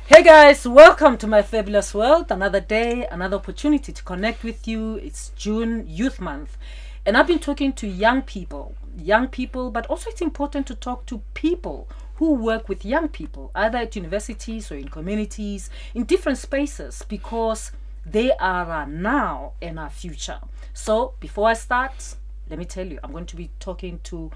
Hey guys, welcome to my fabulous world. Another day, another opportunity to connect with you. It's June Youth Month, and I've been talking to young people, but also it's important to talk to people who work with young people, either at universities or in communities, in different spaces, because they are our now and our future. So before I start, let me tell you, I'm going to be talking to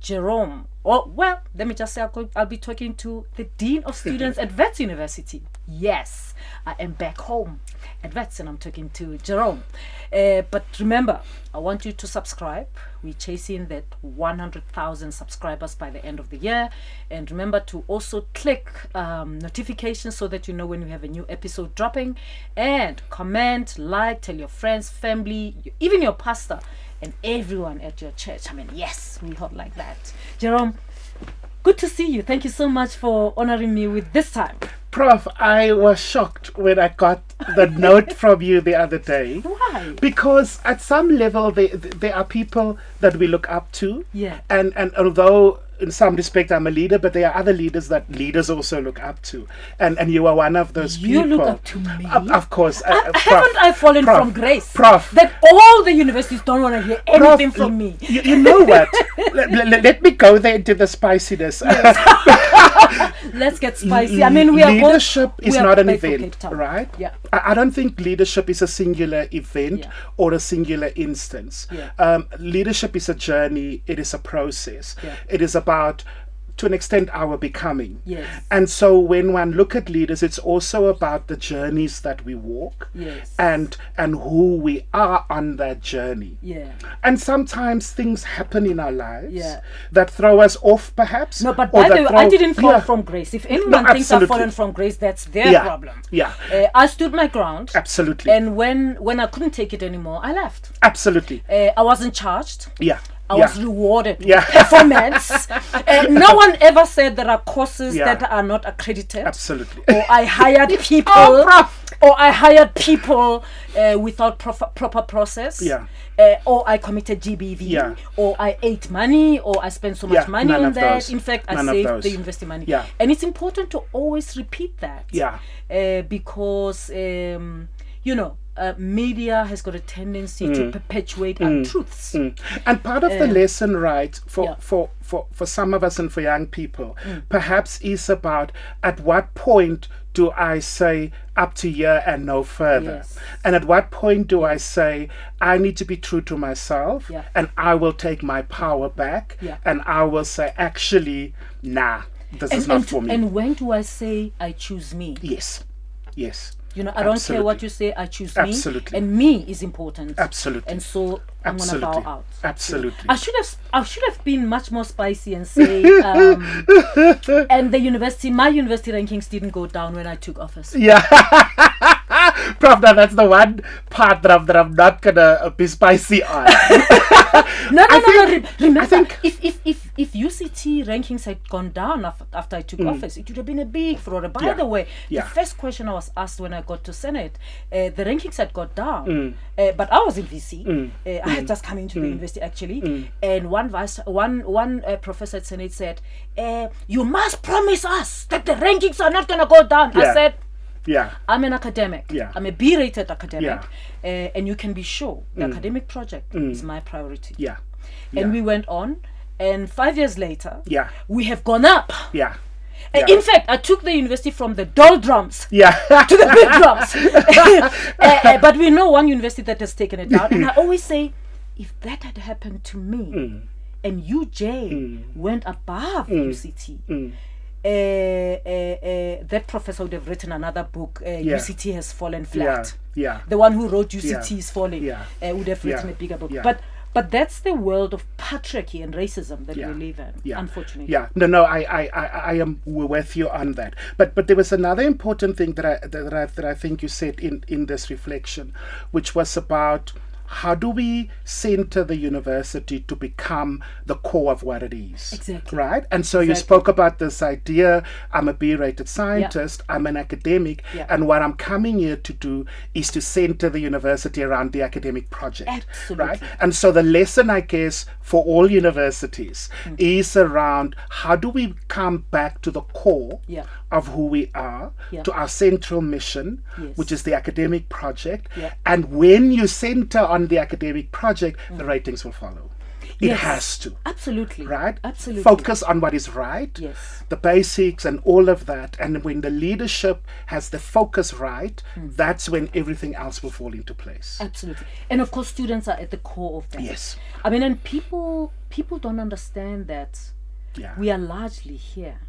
Jerome. Let me just say I'll be talking to the Dean of Students at Wits University. Yes, I am back home at Wits and I'm talking to Jerome. But remember, I want you to subscribe. We're chasing that 100,000 subscribers by the end of the year. And remember to also click notifications so that you know when we have a new episode dropping. And comment, like, tell your friends, family, even your pastor, and everyone at your church. I mean, yes, we hope like that. Jerome, good to see you. Thank you so much for honoring me with this time. Prof, I was shocked when I got the note from you the other day. Why? Because at some level, there are people that we look up to. Yeah. And although in some respect I'm a leader, but there are other leaders that leaders also look up to. And you are one of those people. You look up to me? Of course. Haven't I fallen from grace? Prof. That all the universities don't want to hear anything from me. You know what? let me go there into the spiciness. Yes. Let's get spicy. I mean, leadership is not an event, right? Yeah. I don't think leadership is a singular event or a singular instance. Yeah. Leadership is a journey. It is a process. Yeah. It is about, to an extent, our becoming. Yes. And so when one look at leaders, it's also about the journeys that we walk. Yes. And who we are on that journey. Yeah. And sometimes things happen in our lives that throw us off, perhaps. No, but by the way, I didn't fall from grace. If anyone thinks I've fallen from grace, that's their problem. Yeah. I stood my ground. Absolutely. And when I couldn't take it anymore, I left. Absolutely. I wasn't charged. Yeah. I was rewarded with performance. No one ever said there are courses that are not accredited. Absolutely. Or I hired people. Without proper process. Yeah. Or I committed GBV. Yeah. Or I ate money. Or I spent so much money on that. Those. In fact, None I saved of the university money. Yeah. And it's important to always repeat that. Yeah. Because media has got a tendency to perpetuate untruths. And part of the lesson, right, for some of us and for young people, perhaps is about at what point do I say up to here and no further? Yes. And at what point do I say I need to be true to myself and I will take my power back and I will say, actually, nah, this is not for me. And when do I say I choose me? Yes. I don't care what you say, I choose me. Absolutely. And me is important. Absolutely. And so I'm going to bow out. Absolutely. I should have been much more spicy and say, and my university rankings didn't go down when I took office. Yeah. Prof, now that's the one part that I'm not going to be spicy on. No. Remember, if UCT rankings had gone down after I took office, it would have been a big fraud. By the way, the first question I was asked when I got to Senate, the rankings had got down, but I was in VC. I had just come into the university actually, and one professor at Senate said, "You must promise us that the rankings are not going to go down." I said, I'm an academic. I'm a B-rated academic. And you can be sure the academic project is my priority. And we went on, and 5 years later, we have gone up. In fact, I took the university from the doldrums to the big drums. But we know one university that has taken it down. And I always say, if that had happened to me, and UJ went above UCT, that professor would have written another book. UCT has fallen flat. The one who wrote UCT is falling would have written a bigger book. But that's the world of patriarchy and racism that we live in, unfortunately. No, I am with you on that. But there was another important thing that I think you said in this reflection, which was about how do we center the university to become the core of what it is? Exactly. Right? And so you spoke about this idea, I'm a B-rated scientist, I'm an academic, and what I'm coming here to do is to center the university around the academic project. Absolutely. Right? And so the lesson, I guess, for all universities is around how do we come back to the core of who we are Yeah. to our central mission, Yes. which is the academic project. Yeah. And when you center on the academic project, the ratings will follow. It Yes. has to. Absolutely. Right? Absolutely. Focus on what is right, Yes. the basics and all of that. And when the leadership has the focus right, that's when everything else will fall into place. Absolutely. And of course, students are at the core of that. Yes. I mean, and people don't understand that Yeah. we are largely here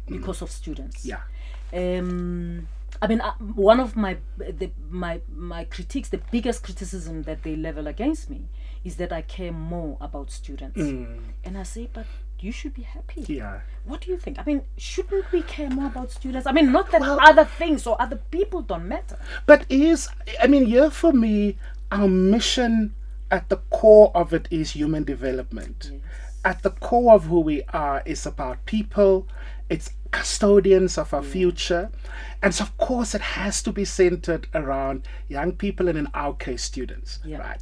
because of students. Yeah. I mean, one of my critiques, the biggest criticism that they level against me, is that I care more about students. And I say, but you should be happy. Yeah. What do you think? I mean, shouldn't we care more about students? I mean, not that other things or other people don't matter. But here for me, our mission at the core of it is human development. Yes. At the core of who we are is about people. It's custodians of our future. And so, of course, it has to be centered around young people and, in our case, students. Yeah. Right?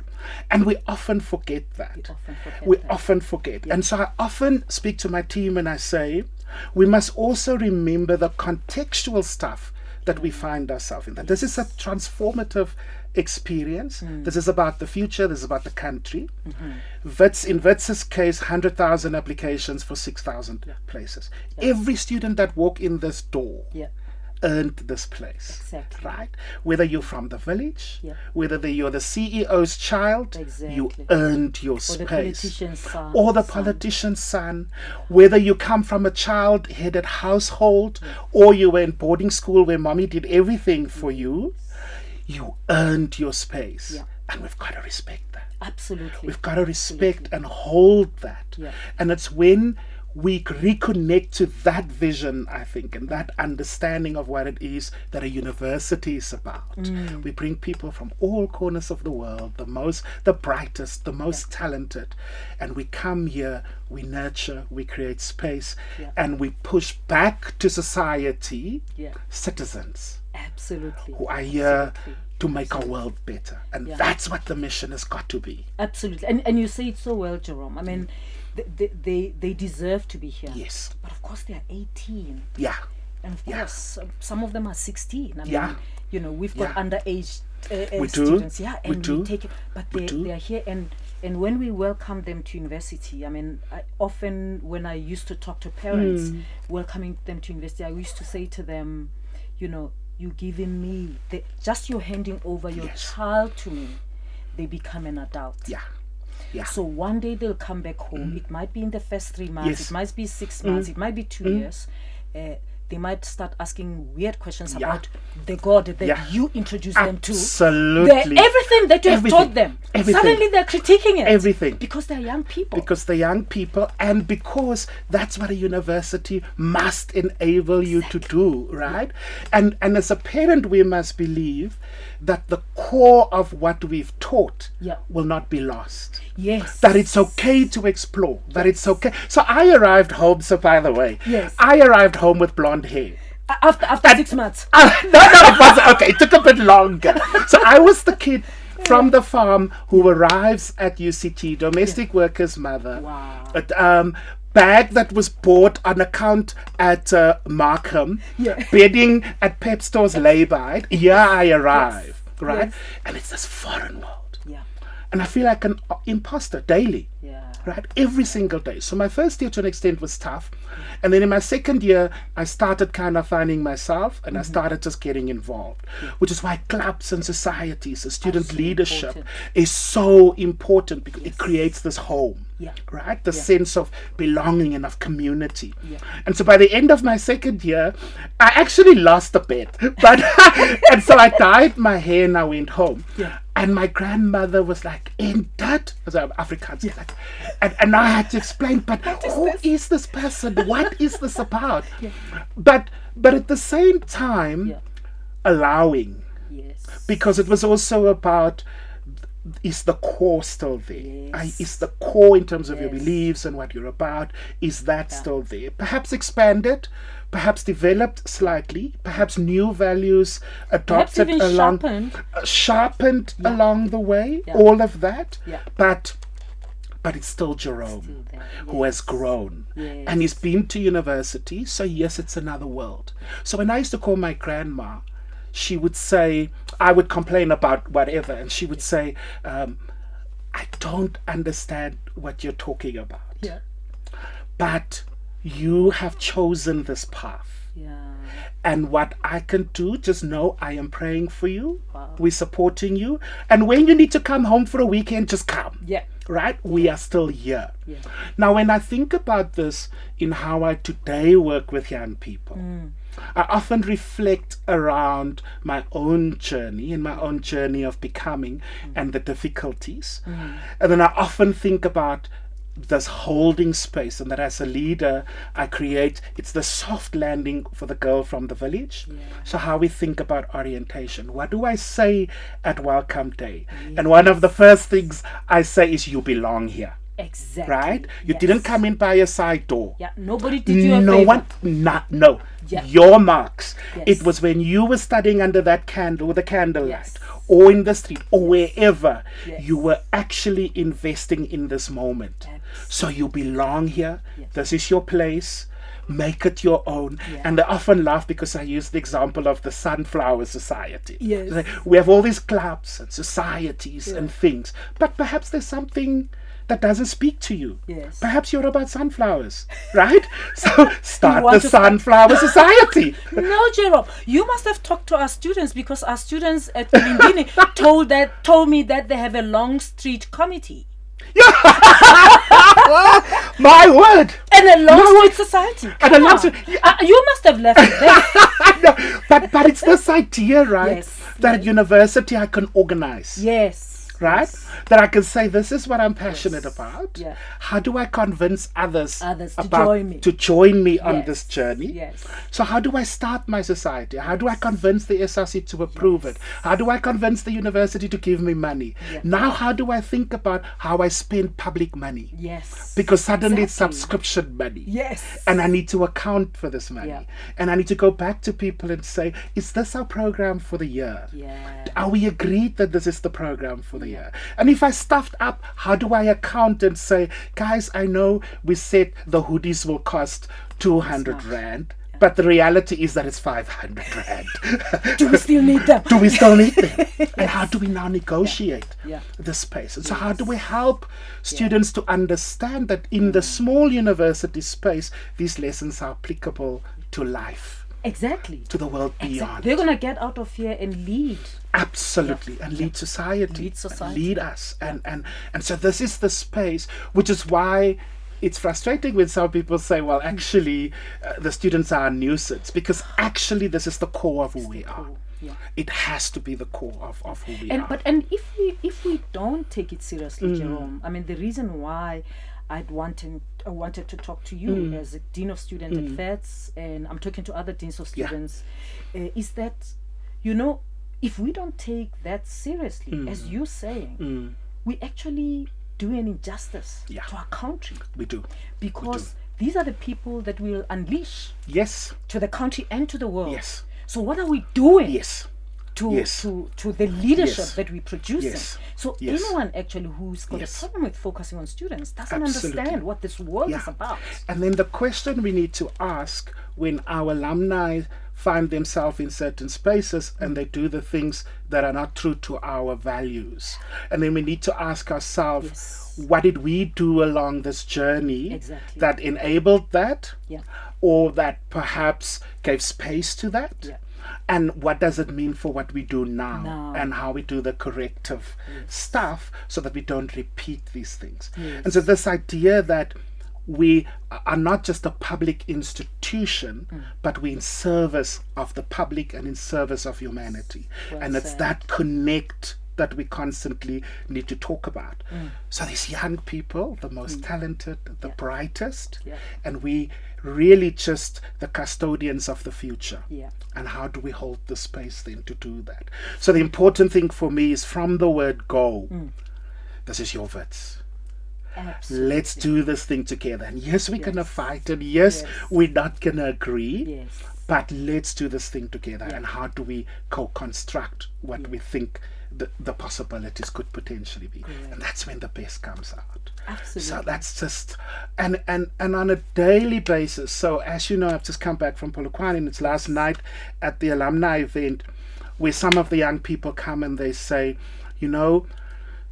And we often forget that. We often forget. And so I often speak to my team and I say, we must also remember the contextual stuff that we find ourselves in. That this is a transformative experience. This is about the future. This is about the country. Wits, in Wits' case, 100,000 applications for 6,000 places. Every student that walked in this door earned this place. Exactly. Right? Whether you're from the village, Yeah. whether you're the CEO's child, you Exactly. earned your Or the space. politician's son. Or the politician's son, whether you come from a child-headed household or you were in boarding school where mommy did everything for you, you earned your space. Yeah. And we've got to respect that. Absolutely. We've got to respect and hold that. Yeah. And it's when we reconnect to that vision, I think, and that understanding of what it is that a university is about. We bring people from all corners of the world, the brightest, the most talented, and we come here, we nurture, we create space, and we push back to society citizens Absolutely. who are here to make our world better. And that's what the mission has got to be. Absolutely. And you say it so well, Jerome. I mean, they deserve to be here. Yes. But of course, they are 18. Yeah. And of course, some of them are 16. I Yeah. mean, you know, we've got underage We do. students. Yeah, We and do. we take it. But We do. they are here. And when we welcome them to university, I mean, often when I used to talk to parents welcoming them to university, I used to say to them, you know, you giving me, just you handing over your child to me, they become an adult. Yeah. Yeah. So one day they'll come back home. It might be in the first 3 months. Yes. It might be 6 months. It might be 2 years. They might start asking weird questions about the God that you introduced them to. Absolutely. Everything that you have taught them. Everything. Suddenly they're critiquing it. Everything. Because they're young people. Because they're young people, and because that's what a university must enable you to do, right? And as a parent, we must believe that the core of what we've taught will not be lost. Yes. That it's okay to explore. That it's okay. So I arrived home. So by the way, I arrived home with blonde hair. After 6 months. No, it wasn't. Okay, it took a bit longer. So I was the kid from the farm who arrives at UCT, domestic worker's mother. Wow. Bag that was bought on account at Markham, bedding at Pep Store's lay-by. Here I arrive, right? Yes. And it's this foreign world. Yeah. And I feel like an imposter daily. Yeah. Right? Every single day. So my first year to an extent was tough. And then in my second year, I started kind of finding myself and I started just getting involved, which is why clubs and societies and student leadership is so important because it creates this home. Right? The sense of belonging and of community. And so by the end of my second year, I actually lost a bet. But and so I dyed my hair and I went home. And my grandmother was like, "In that," Afrikaans, like, and I had to explain, but who is this person? What is this about? But at the same time, allowing, because it was also about, is the core still there? Is the core in terms of your beliefs and what you're about, is that still there? Perhaps expanded, perhaps developed slightly, perhaps new values adopted even sharpened along the way, all of that. But but it's still Jerome Still there. who has Yes. grown. Yes. And he's been to university, so yes, it's another world. So when I used to call my grandma, she would say, I would complain about whatever, and she would say, I don't understand what you're talking about. Yeah. But you have chosen this path. Yeah. And what I can do, just know I am praying for you. Wow. We're supporting you. And when you need to come home for a weekend, just come. Yeah. Right? We are still here. Yeah. Now, when I think about this in how I today work with young people, I often reflect around my own journey and my own journey of becoming and the difficulties. And then I often think about this holding space, and that as a leader I create, it's the soft landing for the girl from the village. So how we think about orientation, what do I say at welcome day? And one of the first things I say is, you belong here. Exactly. Right? You Yes. didn't come in by a side door. Yeah. Nobody did you a No favor. one, no. Yeah. Your marks. Yes. It was when you were studying under that candle with the candlelight, Yes. or in the street, or wherever, Yes. you were actually investing in this moment. So you belong here. Yes. This is your place. Make it your own. Yeah. And I often laugh because I use the example of the Sunflower Society. Yes. Like, we have all these clubs and societies Yeah. and things, but perhaps there's something that doesn't speak to you. Yes. Perhaps you're about sunflowers, right? So start want the to start- Sunflower Society. No, Jerome, you must have talked to our students, because our students at Kulindini told me that they have a Long Street committee My word! and a Long No, Street society. And a Come Long on. Street- You must have left it there. No, but it's this idea, right? Yes. That at university I can organize. Yes. Right? Yes. That I can say, this is what I'm passionate about. Yeah. How do I convince others, To join me. to join me on Yes. this journey? Yes. So how do I start my society? How do I convince the SRC to approve it? How do I convince the university to give me money? Yeah. Now how do I think about how I spend public money? Yes. Because suddenly it's Exactly. subscription money. Yes. And I need to account for this money. Yeah. And I need to go back to people and say, is this our program for the year? Yeah. Are we agreed that this is the program for the year? And if I stuffed up, how do I account and say, guys, I know we said the hoodies will cost 200 much. rand, but the reality is that it's 500 rand. Do we still need them? Do we still need them? And how do we now negotiate Yeah. the space? And so how do we help students to understand that in the small university space, these lessons are applicable to life, Exactly. to the world beyond? They're gonna get out of here and lead. Absolutely. And lead society. Lead society. Lead us. And so this is the space, which is why it's frustrating when some people say, well, actually, the students are a nuisance, because actually this is the core of who we are. core, yeah. It has to be the core of who we are. And if we don't take it seriously, Jerome, I mean, the reason why I wanted to talk to you as a dean of students at Wits, and I'm talking to other deans of students, is that, if we don't take that seriously, as you're saying, we actually do an injustice to our country, we do. because these are the people that will unleash Yes. to the country and to the world. Yes. So what are we doing? Yes. To, Yes. to the leadership Yes. that we're producing. Yes. So Yes. anyone actually who's got Yes. a problem with focusing on students doesn't Absolutely. understand what this world is about. And then the question we need to ask when our alumni find themselves in certain spaces and they do the things that are not true to our values, and then we need to ask ourselves, Yes. what did we do along this journey Exactly. that enabled that, Yeah. or that perhaps gave space to that? Yeah. And what does it mean for what we do now, Now. and how we do the corrective stuff so that we don't repeat these things? Yes. And so this idea that we are not just a public institution, but we're in service of the public and in service of humanity. Well And it's said. that connect that we constantly need to talk about. So these young people, the most talented, the brightest, Yeah. and we really just the custodians of the future. Yeah. And how do we hold the space then to do that? So the important thing for me is from the word go, this is your Wits. Absolutely. Let's do this thing together. And yes, we're going to fight. And yes, Yes. we're not going to agree. Yes. But let's do this thing together. And how do we co-construct what we think the possibilities could potentially be. Correct. And that's when the best comes out. Absolutely. So that's just, and on a daily basis. So as you know, I've just come back from Polokwane, and it's last night at the alumni event where some of the young people come and they say, you know,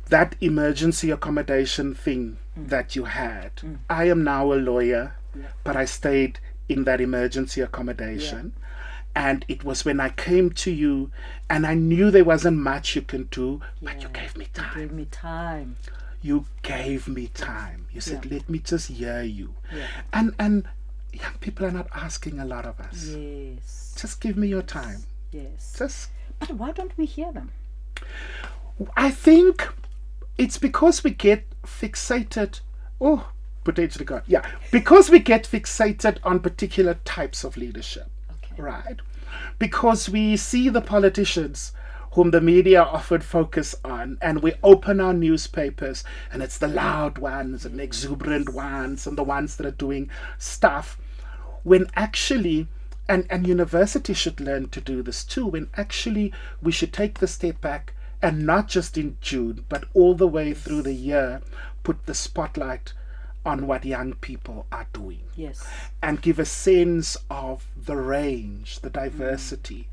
that emergency accommodation thing that you had, I am now a lawyer, but I stayed in that emergency accommodation. And it was when I came to you and I knew there wasn't much you can do, but you gave me time. You gave me time. You gave me time. You said, let me just hear you. Yeah. And young people are not asking a lot of us. Yes. Just give me your time. Yes. But why don't we hear them? I think it's because we get fixated. Oh, potentially God. Yeah. Because we get fixated on particular types of leadership. Right, because we see the politicians whom the media often focus on, and we open our newspapers and it's the loud ones and the exuberant ones and the ones that are doing stuff, when actually, and universities should learn to do this too, when actually we should take the step back and not just in June but all the way through the year put the spotlight on what young people are doing. Yes. And give a sense of the range, the diversity.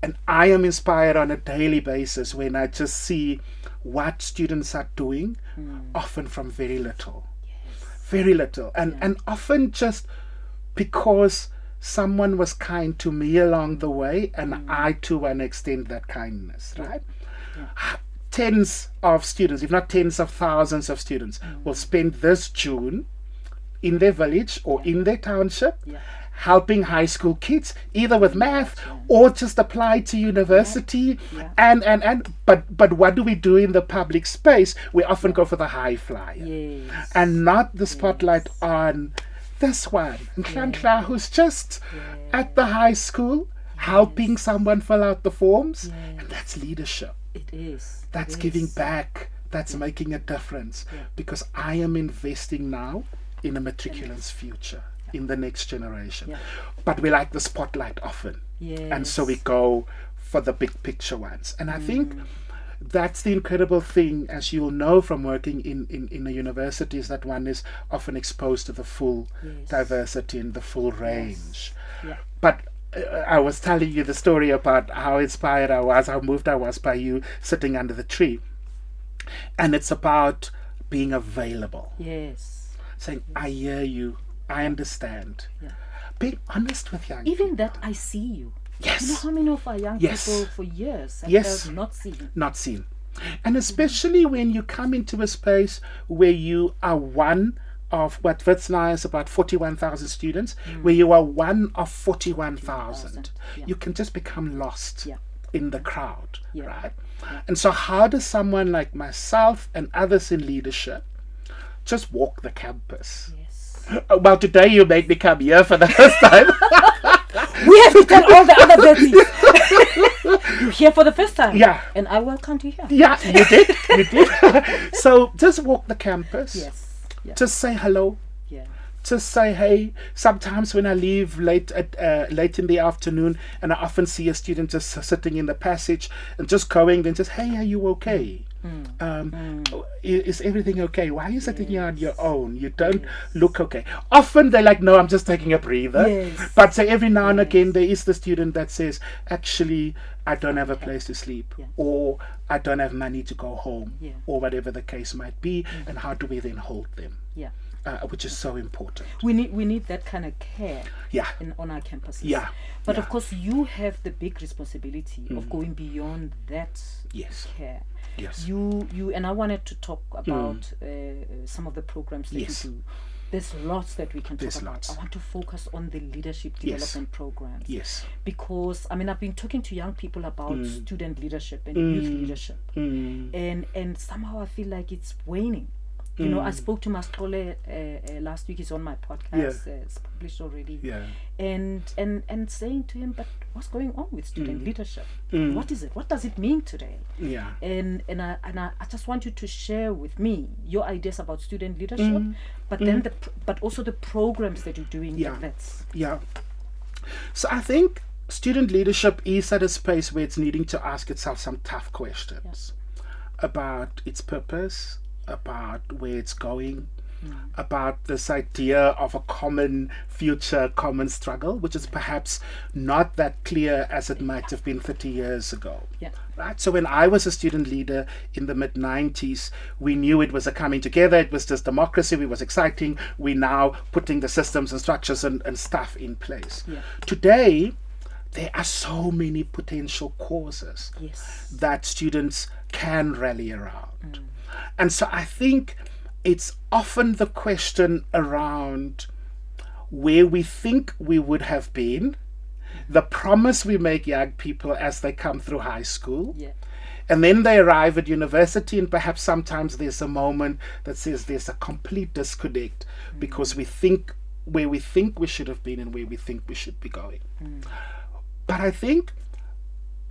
And I am inspired on a daily basis when I just see what students are doing, often from very little. Yes. Very little. And often just because someone was kind to me along the way, and I too want to extend that kindness, right? Yeah. Tens of students, if not tens of thousands of students, will spend this June in their village or in their township helping high school kids, either with math or just apply to university. But what do we do in the public space? We often go for the high flyer and not the spotlight on this one, Nhlanhla, who's just at the high school helping someone fill out the forms. And that's leadership. It is. That's giving back. That's making a difference. Because I am investing now in a matriculant's future, in the next generation. But we like the spotlight often. And so we go for the big picture ones. And I think that's the incredible thing, as you'll know from working in the universities, that one is often exposed to the full diversity and the full range. But I was telling you the story about how inspired I was, how moved I was by you sitting under the tree. And it's about being available. Saying, I hear you, I understand. Being honest with young people. Even that, I see you. Yes. You know how many of our young people for years have not seen? Not seen. And especially when you come into a space where you are one of what Wits now is about 41,000 students, where you are one of 41,000, you can just become lost in the crowd, right? And so how does someone like myself and others in leadership just walk the campus? Well, today you made me come here for the first time. We have to tell all the other Betties. You're here for the first time. And I welcomed you here. You did. You did. So just walk the campus. Just say hello. Just say hey. Sometimes when I leave late in the afternoon, and I often see a student just sitting in the passage and just going, then just, hey, are you okay? Is everything okay? Why are you sitting here on your own? You don't look okay. Often they're like, no, I'm just taking a breather. But say every now and again there is the student that says, actually, I don't have a place to sleep, or I don't have money to go home, or whatever the case might be. And how do we then hold them? Which is so important. We need that kind of care on our campuses. But of course, you have the big responsibility of going beyond that care. You and I wanted to talk about some of the programs that you do. There's lots that we can talk about. I want to focus on the leadership development programs. Because I've been talking to young people about student leadership and youth leadership, and somehow I feel like it's waning. You know, I spoke to Mascole last week. He's on my podcast. It's published already. And saying to him, but what's going on with student leadership? What is it? What does it mean today? And I just want you to share with me your ideas about student leadership, but then but also the programs that you're doing at Wits. So I think student leadership is at a space where it's needing to ask itself some tough questions about its purpose, about where it's going, about this idea of a common future, common struggle, which is perhaps not that clear as it might have been 30 years ago. Yeah. Right? So when I was a student leader in the mid-90s, we knew it was a coming together, it was just democracy, it was exciting, we're now putting the systems and structures and stuff in place. Yeah. Today, there are so many potential causes Yes. that students can rally around. And so I think it's often the question around where we think we would have been, the promise we make young people as they come through high school, Yeah. and then they arrive at university, and perhaps sometimes there's a moment that says there's a complete disconnect because we think where we think we should have been and where we think we should be going. But I think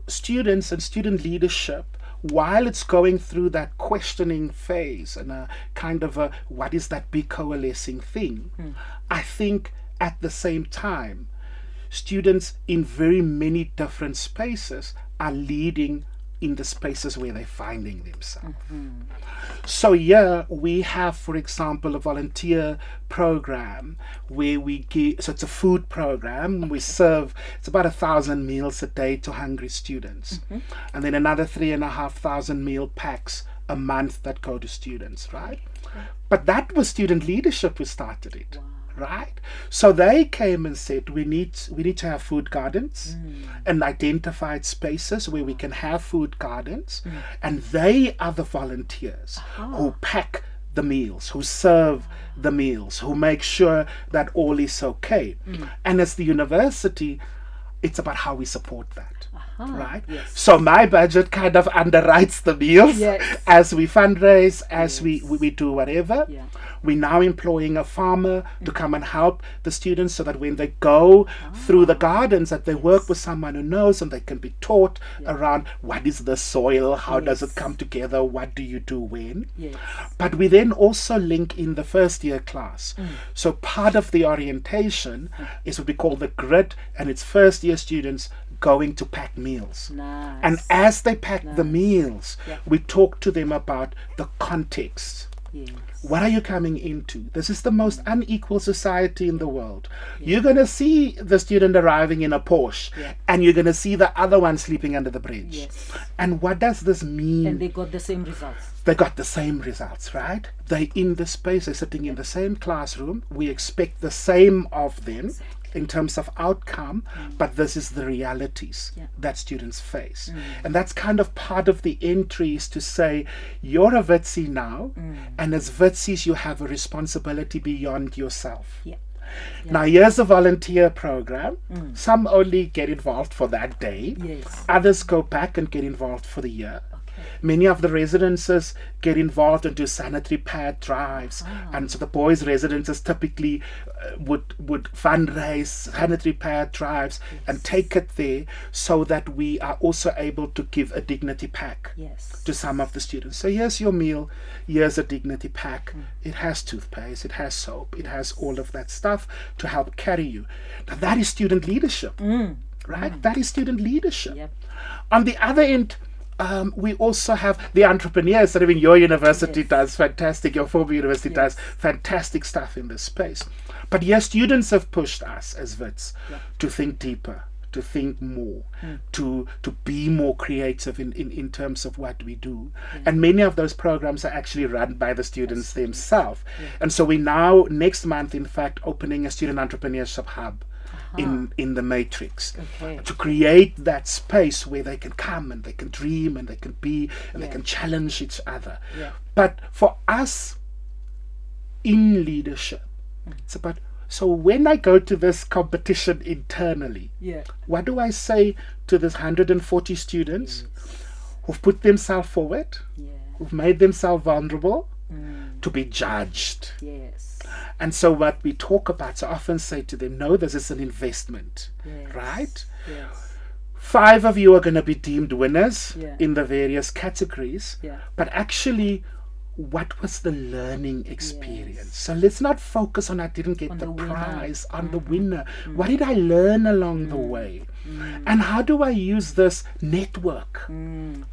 students and student leadership, while it's going through that questioning phase and a kind of a what is that big coalescing thing, I think at the same time, students in very many different spaces are leading in the spaces where they're finding themselves. So here we have, for example, a volunteer program where we give, so it's a food program, we serve, it's about 1,000 meals a day to hungry students, and then another 3,500 meal packs a month that go to students, right? But that was student leadership who started it. Right? So they came and said we need to have food gardens and identified spaces where we can have food gardens, and they are the volunteers who pack the meals, who serve the meals, who make sure that all is okay. And as the university, it's about how we support that. Right? Yes. So my budget kind of underwrites the meals Yes. as we fundraise, as we do whatever. Yeah. We're now employing a farmer to come and help the students so that when they go through the gardens that they work with someone who knows, and they can be taught around what is the soil, how does it come together, what do you do when. Yes. But we then also link in the first year class. So part of the orientation is what we call the grid, and it's first year students going to pack meals. Nice. And as they pack the meals, Yeah. we talk to them about the context. Yes. What are you coming into? This is the most unequal society in the world. You're going to see the student arriving in a Porsche, and you're going to see the other one sleeping under the bridge. Yes. And what does this mean? And they got the same results. They got the same results, right? They're in the space, they're sitting in the same classroom. We expect the same of them in terms of outcome, but this is the realities that students face. And that's kind of part of the entries to say, you're a Witsie now, and as Witsies you have a responsibility beyond yourself. Yeah. Now here's a volunteer program. Some only get involved for that day. Yes. Others go back and get involved for the year. Many of the residences get involved and do sanitary pad drives, and so the boys' residences typically would fundraise sanitary pad drives and take it there, so that we are also able to give a dignity pack Yes. to some of the students. So here's your meal, here's a dignity pack. It has toothpaste, it has soap, it has all of that stuff to help carry you. Now that is student leadership, right? That is student leadership. Yep. On the other end, we also have the entrepreneurs. I mean, your university does fantastic, your former university does fantastic stuff in this space. But yes, students have pushed us as Wits to think deeper, to think more, to be more creative in terms of what we do. And many of those programs are actually run by the students themselves. And so we now, next month, in fact, opening a student entrepreneurship hub in the Matrix, to create that space where they can come and they can dream and they can be and they can challenge each other. But for us in leadership, it's about, so when I go to this competition internally, what do I say to this 140 students who've put themselves forward, who've made themselves vulnerable to be judged? Yes. And so what we talk about, so often say to them, no, this is an investment, right? Yes. 5 of you are going to be deemed winners Yeah. in the various categories, Yeah. but actually what was the learning experience? So let's not focus on I didn't get On the the winner. prize, on the winner. What did I learn along the way? And how do I use this network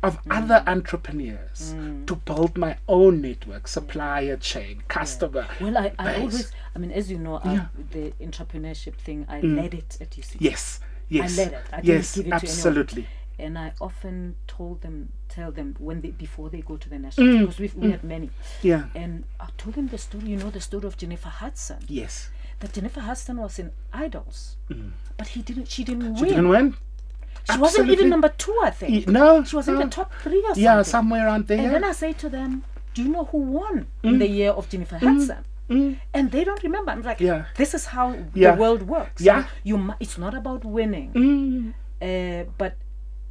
of other entrepreneurs to build my own network, supplier chain, customer Well, I base? always, I mean, as you know, the entrepreneurship thing, I led it at UCT. Yes. I led it. I didn't Yes, give it absolutely. to anyone. And I often tell them before they go to the national, because we had many. Yeah. And I told them the story, the story of Jennifer Hudson. Yes. That Jennifer Hudson was in Idols, but she didn't She win. didn't win? She wasn't even number 2, I think. No. She was in the top 3 or something. Yeah, somewhere around there. And then I say to them, do you know who won in the year of Jennifer Hudson? And they don't remember. I'm like, this is how the world works. Yeah. It's not about winning. But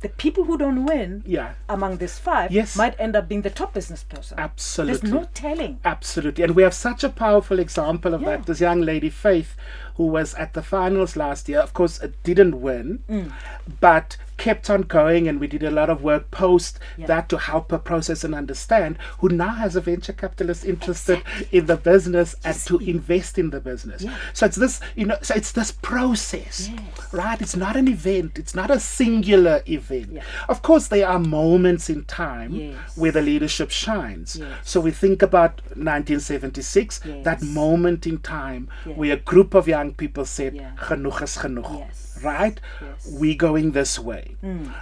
the people who don't win among these 5 might end up being the top business person. Absolutely. There's no telling. Absolutely. And we have such a powerful example of that. This young lady, Faith, who was at the finals last year, of course, didn't win, but kept on going, and we did a lot of work post that to help her process and understand, who now has a venture capitalist interested in the business and to invest in the business. So it's this, so it's this process, right? It's not an event. It's not a singular event. Of course, there are moments in time where the leadership shines. So we think about 1976, that moment in time where a group of young people said, genoeg is genoeg. Right? We're going this way.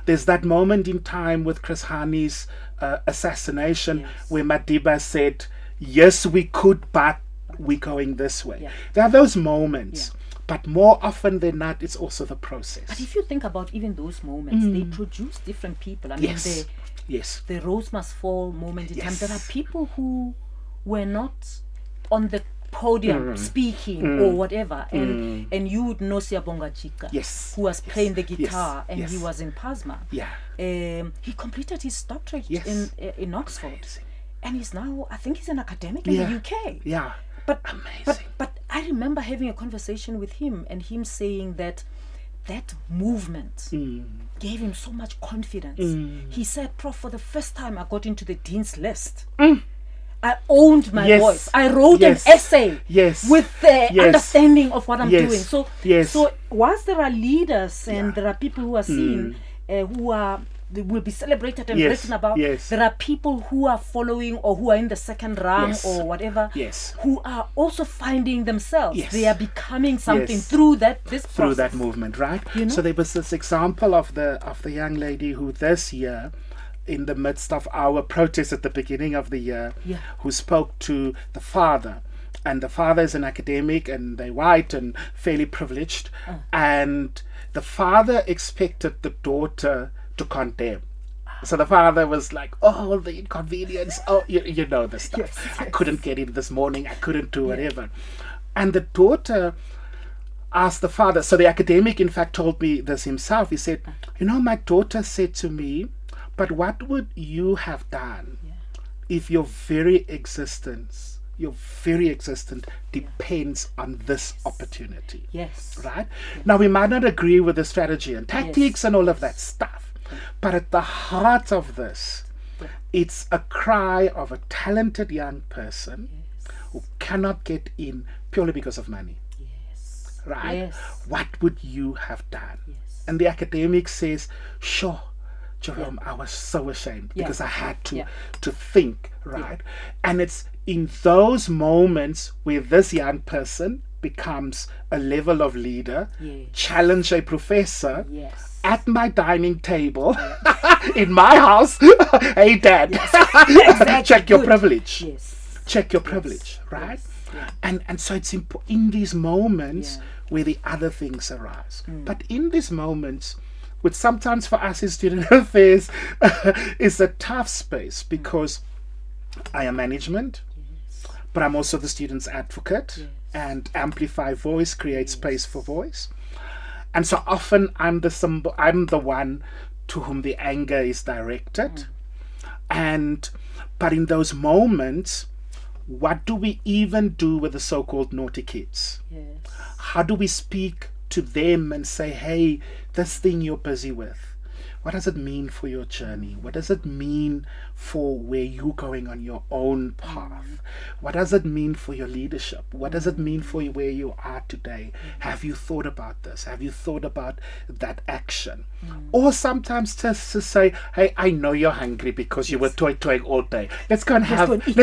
There's that moment in time with Chris Hani's assassination where Madiba said, yes, we could, but we're going this way. There are those moments, but more often than not, it's also the process. But if you think about even those moments, they produce different people. I mean, the Rose Must Fall moment in time, there are people who were not on the podium speaking or whatever, and you would know Siyabonga Chika, who was playing the guitar, and he was in PASMA. He completed his doctorate in Oxford, and he's now, I think he's an academic in the UK. But I remember having a conversation with him, and him saying that movement gave him so much confidence. He said, Prof, for the first time I got into the Dean's List. I owned my voice. I wrote an essay with the understanding of what I'm doing. So whilst there are leaders and there are people who are seen, they will be celebrated and written about, there are people who are following or who are in the second rung or whatever, who are also finding themselves. They are becoming something through this process. Through that movement, right? So there was this example of the young lady who this year, in the midst of our protest at the beginning of the year, who spoke to the father. And the father is an academic, and they're white and fairly privileged. And the father expected the daughter to condemn. So the father was like, oh, the inconvenience. Oh, you know the stuff. I couldn't get in this morning. I couldn't do whatever. And the daughter asked the father. So the academic, in fact, told me this himself. He said, my daughter said to me, but what would you have done if your very existence depends on this opportunity? Right? Now, we might not agree with the strategy and tactics and all of that stuff, but at the heart of this, it's a cry of a talented young person who cannot get in purely because of money. Right? What would you have done? And the academic says, sure, Jerome, I was so ashamed because I had to think, right? And it's in those moments where this young person becomes a level of leader, challenge a professor at my dining table in my house. Hey, Dad, check your privilege. Check your privilege, right? And so it's in these moments where the other things arise. But in these moments, which sometimes for us in student affairs is a tough space, because I am management, but I'm also the student's advocate, and amplify voice, create space for voice. And so often I'm the one to whom the anger is directed. But in those moments, what do we even do with the so-called naughty kids? How do we speak to them and say, hey, this thing you're busy with, What does it mean for your journey? What does it mean for where you're going on your own path? What does it mean for your leadership? What does it mean for you where you are today? Have you thought about this? Have you thought about that action? Or sometimes just to say, hey, I know you're hungry because you were toying all day. Let's go and eat.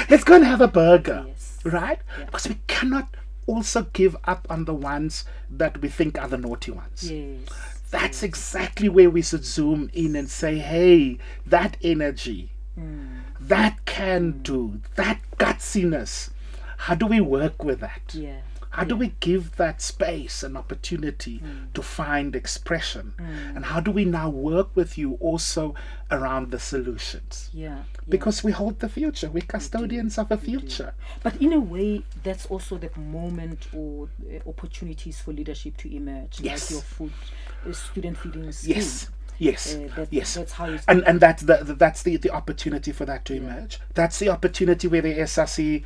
Let's go and have a burger. Yes. Right? Yeah. Because we cannot also give up on the ones that we think are the naughty ones. Yes. That's exactly where we should zoom in and say, hey, that energy, that can do, that gutsiness, how do we work with that? Yeah. How do we give that space and opportunity to find expression? And how do we now work with you also around the solutions? Yeah. Because we hold the future. We're custodians of a future. But in a way, that's also the moment or opportunities for leadership to emerge. Yes. Like your food, student feeding scheme. Yes. Yes, yes, that's how it's and that's the opportunity for that to emerge. That's the opportunity where the SRC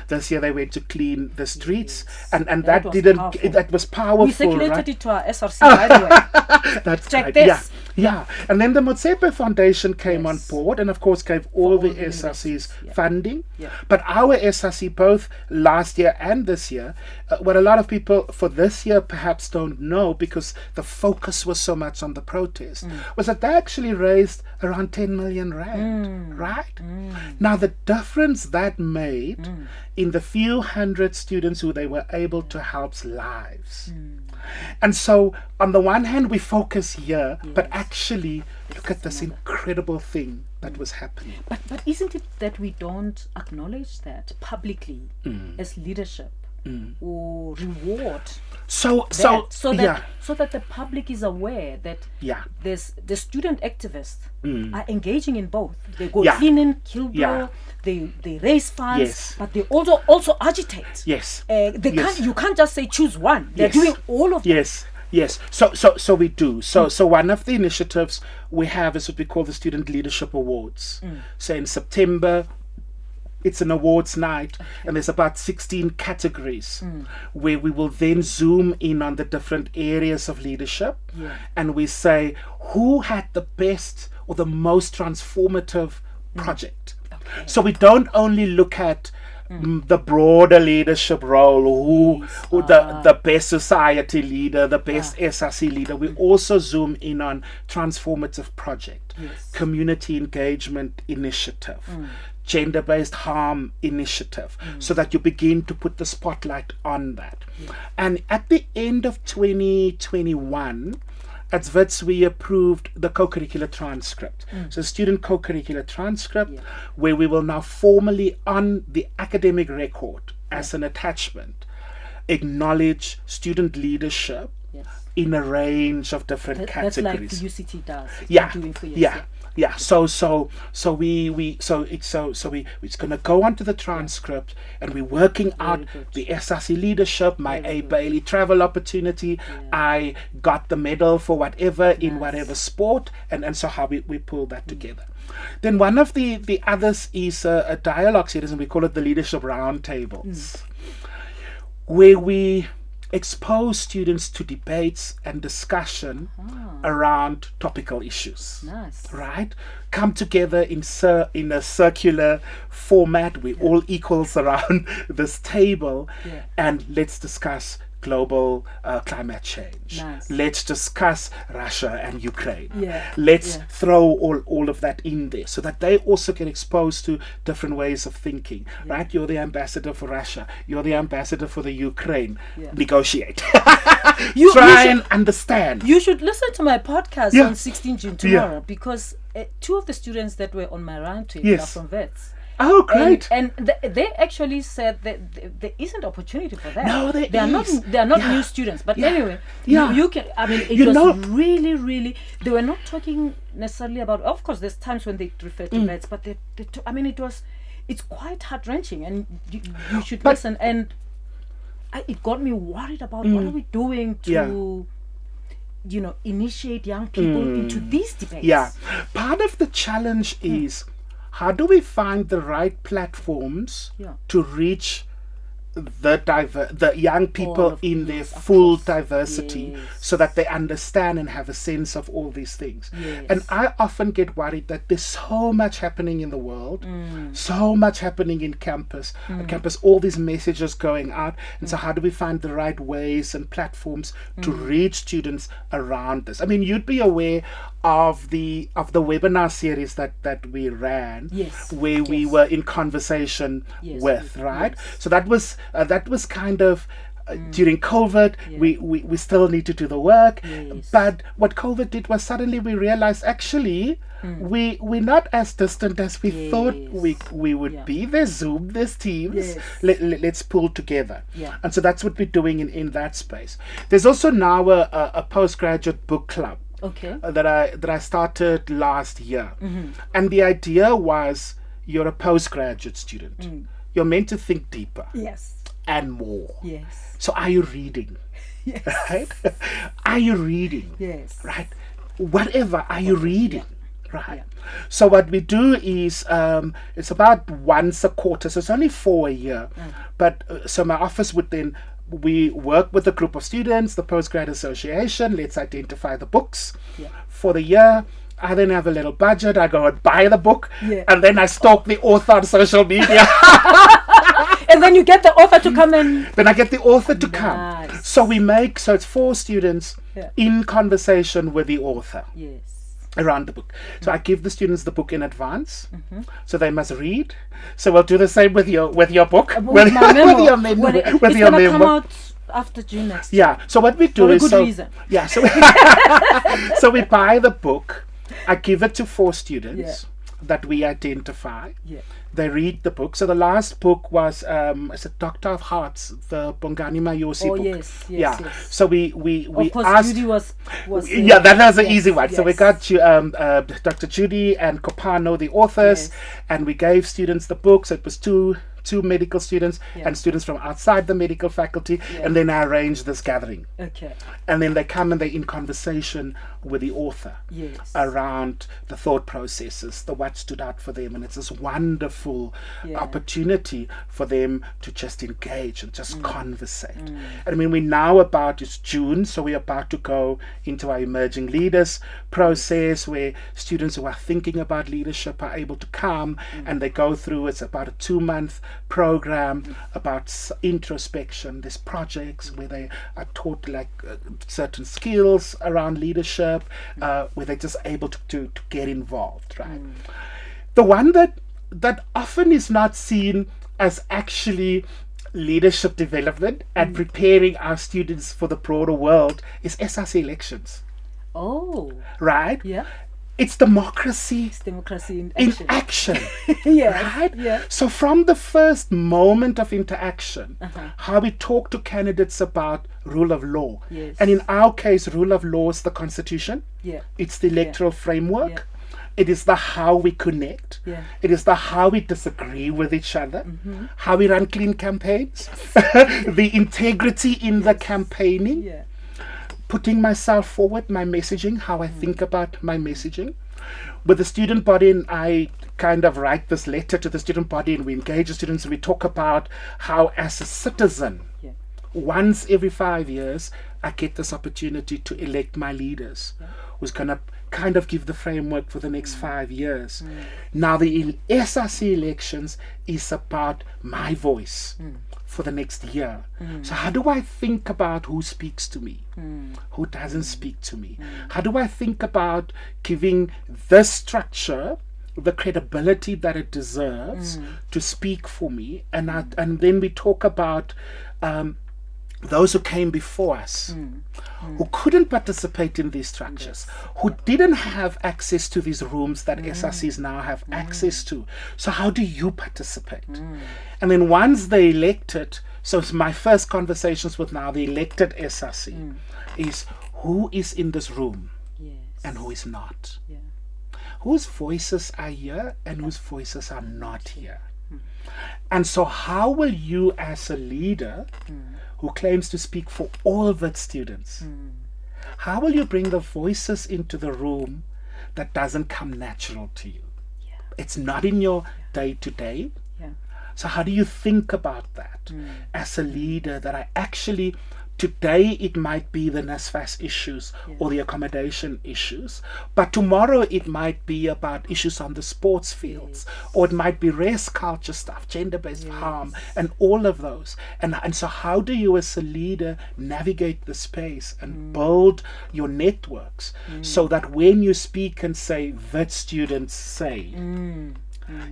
this year they went to clean the streets, and that was didn't powerful. that was powerful. We circulated right? it to our SRC, by the way. That's Check right. this. Yeah. And then the Motsepe Foundation came on Yes. board and of course gave all the the SRC's universities, funding. Yeah. But our SRC, both last year and this year, what a lot of people for this year perhaps don't know, because the focus was so much on the protest, was that they actually raised around 10 million rand, right? Now the difference that made in the few hundred students who they were able to help's lives. And so on the one hand we focus here, but actually look at this incredible thing that was happening. But isn't it that we don't acknowledge that publicly as leadership or reward So that the public is aware that there's the student activists are engaging in both. They go cleaning, kill bill, they raise funds, but they also agitate. Yes. You can't just say choose one. They're doing all of them. Yes. So we do. So one of the initiatives we have is what we call the Student Leadership Awards. So in September, it's an awards night, and there's about 16 categories where we will then zoom in on the different areas of leadership, and we say who had the best or the most transformative project. So we don't only look at the broader leadership role, who the best society leader, the best SRC leader. We also zoom in on transformative project, community engagement initiative, gender-based harm initiative, so that you begin to put the spotlight on that. And at the end of 2021, at Wits, we approved the co-curricular transcript. So student co-curricular transcript, where we will now formally, on the academic record as an attachment, acknowledge student leadership in a range of different categories. That's like the UCT does. Doing for It's gonna go onto the transcript, and we're working out the SRC leadership, my A. Bailey travel opportunity. I got the medal for whatever in whatever sport, and so how we pull that together. Then one of the others is a dialogue series, and we call it the leadership roundtables, where we expose students to debates and discussion around topical issues. Right? Come together in a circular format. We're all equals around this table, and let's discuss global climate change. Let's discuss Russia and Ukraine. Let's throw all of that in there, so that they also get exposed to different ways of thinking. Right? You're the ambassador for Russia. You're the ambassador for the Ukraine. Negotiate. Try and understand. You should listen to my podcast on 16 June tomorrow, because two of the students that were on my roundtable are from Wits. Oh, great! And they actually said that there isn't opportunity for that. No, they are not new students. But anyway, you can. I mean, it was really. They were not talking necessarily about. Of course, there's times when they refer to Wits, but it's quite heart wrenching, and you should listen. And it got me worried about what are we doing to. Initiate young people into these debates. Part of the challenge is, how do we find the right platforms to reach the young people in their full diversity, so that they understand and have a sense of all these things. And I often get worried that there's so much happening in the world, so much happening in campus, all these messages going out, and so how do we find the right ways and platforms to reach students around this? I mean, you'd be aware of the webinar series that we ran, where we were in conversation with, right? So that was kind of during COVID. We still need to do the work, but what COVID did was suddenly we realized actually we're not as distant as we thought we would be. There's Zoom, there's Teams. Let's pull together, and so that's what we're doing in that space. There's also now a postgraduate book club. That I started last year, and the idea was, you're a postgraduate student, you're meant to think deeper, and more. So are you reading? Right? Are you reading? Right? Whatever, are you reading? Right. So what we do is it's about once a quarter, so it's only 4 a year, but so my office would then, we work with a group of students, the Postgrad Association, let's identify the books for the year. I then have a little budget, I go and buy the book, and then I stalk the author on social media. And then you get the author to come in. Then I get the author to come. So it's 4 students in conversation with the author. Around the book. So I give the students the book in advance, so they must read. So we'll do the same with your book, with your memo. It's gonna come out after June next year. So what we do for is a good reason. So we buy the book. I give it to 4 students that we identify. They read the book. So the last book was it's a Doctor of Hearts, the Bongani Mayosi book. Yes. So we of course, asked. Judy was that was an easy one. So we got Dr. Judy and Kopano, the authors, and we gave students the book. So it was two medical students and students from outside the medical faculty, and then I arranged this gathering. And then they come and they're in conversation with the author around the thought processes, the what stood out for them, and it's this wonderful opportunity for them to just engage and just conversate. And I mean, we're now it's June, so we're about to go into our emerging leaders process, where students who are thinking about leadership are able to come and they go through, it's about a 2-month program about introspection. There's projects where they are taught certain skills around leadership, where they're just able to get involved, right? The one that often is not seen as actually leadership development and preparing our students for the broader world is SRC elections. Right? It's democracy. In action. Right? So from the first moment of interaction, how we talk to candidates about rule of law. And in our case, rule of law is the Constitution. It's the electoral framework. It is the how we connect. It is the how we disagree with each other. How we run clean campaigns. The integrity in the campaigning. Putting myself forward, my messaging, how I think about my messaging. With the student body, and I kind of write this letter to the student body, and we engage the students, and we talk about how, as a citizen, once every 5 years, I get this opportunity to elect my leaders, who's going to kind of give the framework for the next 5 years. Now, the SRC elections is about my voice for the next year. So how do I think about who speaks to me, who doesn't speak to me? How do I think about giving this structure the credibility that it deserves to speak for me? And then we talk about those who came before us, who couldn't participate in these structures, who didn't have access to these rooms that SRCs now have access to. So how do you participate? And then once they elected, so it's my first conversations with now the elected SRC, is who is in this room and who is not. Whose voices are here and whose voices are not here. And so how will you, as a leader who claims to speak for all of its students, how will you bring the voices into the room that doesn't come natural to you? It's not in your day-to-day. So how do you think about that as a leader, that I actually, today it might be the NSFAS issues or the accommodation issues, but tomorrow it might be about issues on the sports fields, or it might be race culture stuff, gender-based harm, and all of those. And so how do you as a leader navigate the space and build your networks so that when you speak and say, Wits students say,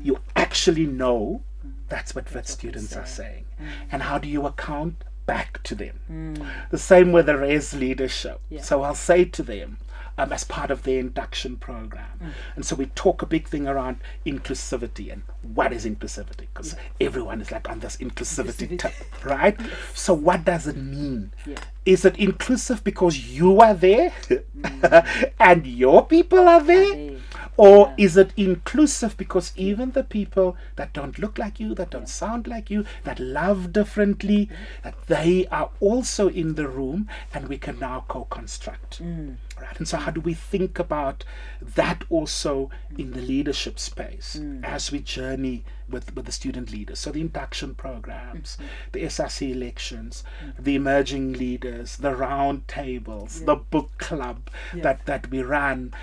you actually know that's what Wits students are saying. And how do you account back to them? The same with the res leadership. So I'll say to them, as part of their induction program, and so we talk a big thing around inclusivity and what is inclusivity, because everyone is like on this inclusivity tip, right? So what does it mean? Is it inclusive because you are there and your people are there? Or is it inclusive because even the people that don't look like you, that don't sound like you, that love differently, that they are also in the room and we can now co-construct? Right? And so how do we think about that also in the leadership space as we journey with the student leaders? So the induction programs, the SRC elections, the emerging leaders, the round tables, the book club that we run.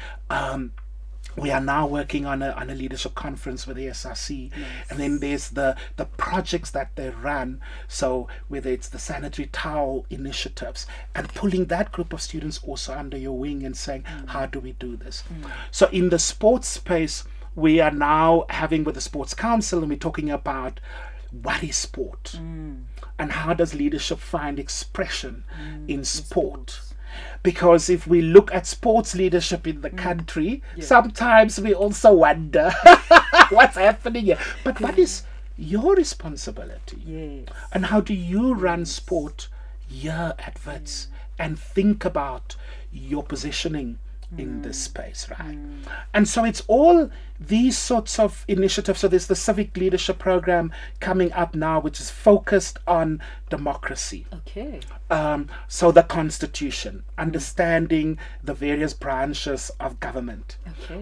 We are now working on a leadership conference with the SRC, and then there's the projects that they run. So whether it's the sanitary towel initiatives, and pulling that group of students also under your wing and saying, how do we do this? So in the sports space, we are now having with the Sports Council, and we're talking about what is sport, and how does leadership find expression in sport? Because if we look at sports leadership in the country, sometimes we also wonder what's happening here. But what is your responsibility? And how do you run sport here at Wits and think about your positioning in this space, right? And so it's all these sorts of initiatives. So there's the Civic Leadership Program coming up now, which is focused on democracy. So the Constitution, understanding the various branches of government,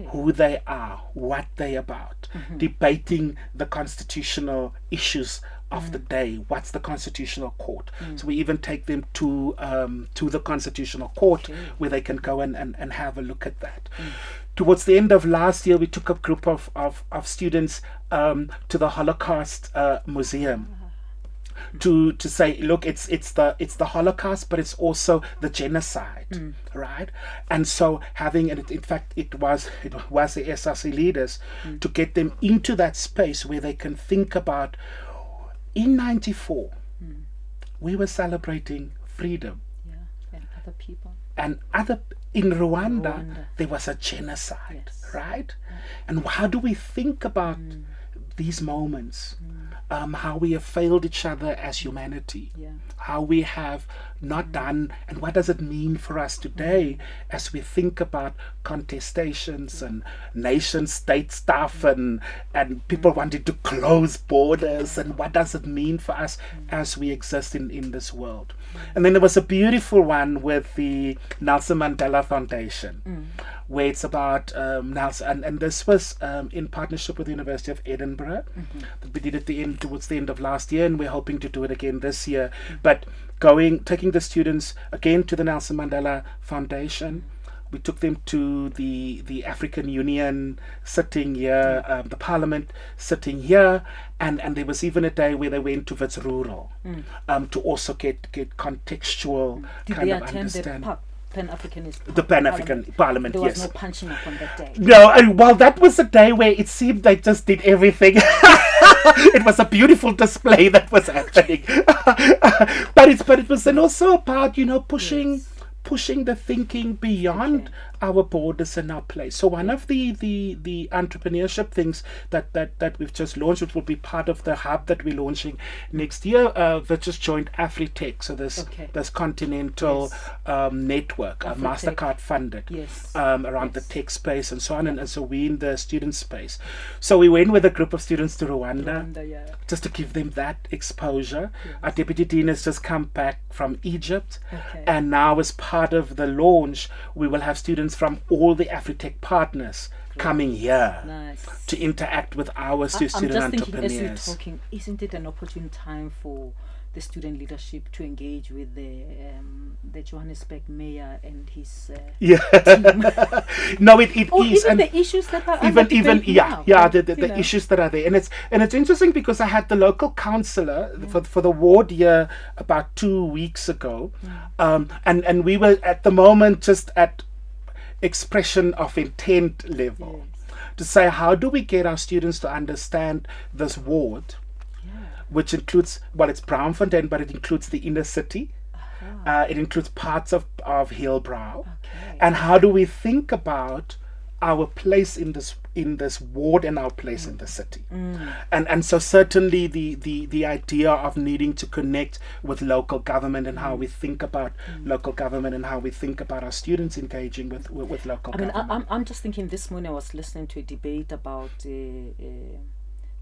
who they are, what they're about, debating the constitutional issues of the day. What's the Constitutional Court? So we even take them to the Constitutional Court where they can go and have a look at that. Towards the end of last year, we took a group of students to the Holocaust Museum to say, look, it's the Holocaust, but it's also the genocide, right? And so having, and in fact, it was the SRC leaders to get them into that space where they can think about. In 94, we were celebrating freedom. And other people. And in Rwanda, there was a genocide, right? And how do we think about these moments? How we have failed each other as humanity. How we have not done, and what does it mean for us today as we think about contestations and nation state stuff and people wanting to close borders, and what does it mean for us as we exist in this world? And then there was a beautiful one with the Nelson Mandela Foundation, where it's about Nelson, and this was in partnership with the University of Edinburgh. We did it towards the end of last year, and we're hoping to do it again this year. But taking the students again to the Nelson Mandela Foundation. We took them to the African Union sitting here, the Parliament sitting here, and there was even a day where they went to Wits Rural to also get contextual kind of understanding. The Pan-African Parliament, there was yes. no punching up on that day. No, well, that was a day where it seemed they just did everything. It was a beautiful display that was happening. but it was then also about, pushing the thinking beyond our borders and our place. So one of the entrepreneurship things that we've just launched, which will be part of the hub that we're launching next year, which just joined AfriTech. So this continental network, MasterCard funded, around the tech space and so on. And so we in the student space. So we went with a group of students to Rwanda just to give them that exposure. Our deputy dean has just come back from Egypt, and now as part of the launch, we will have students students from all the AfriTech partners coming here Nice. to interact with our I'm student just thinking, as you're entrepreneurs. talking, isn't it an opportune time for the student leadership to engage with the Johannesburg mayor and his Yeah. team? No, it Or is. even And the issues that are even under even debate yeah now, yeah like, the you know. issues that are there, and it's interesting because I had the local councillor for the ward here about 2 weeks ago, and we were at the moment just at expression of intent level to say, how do we get our students to understand this ward, which includes, well, it's Braamfontein, but it includes the inner city. It includes parts of Hillbrow. Okay. And how do we think about our place in this ward and our place in the city? And so certainly the idea of needing to connect with local government and how we think about local government and how we think about our students engaging with local I mean, government. I'm just thinking this morning I was listening to a debate about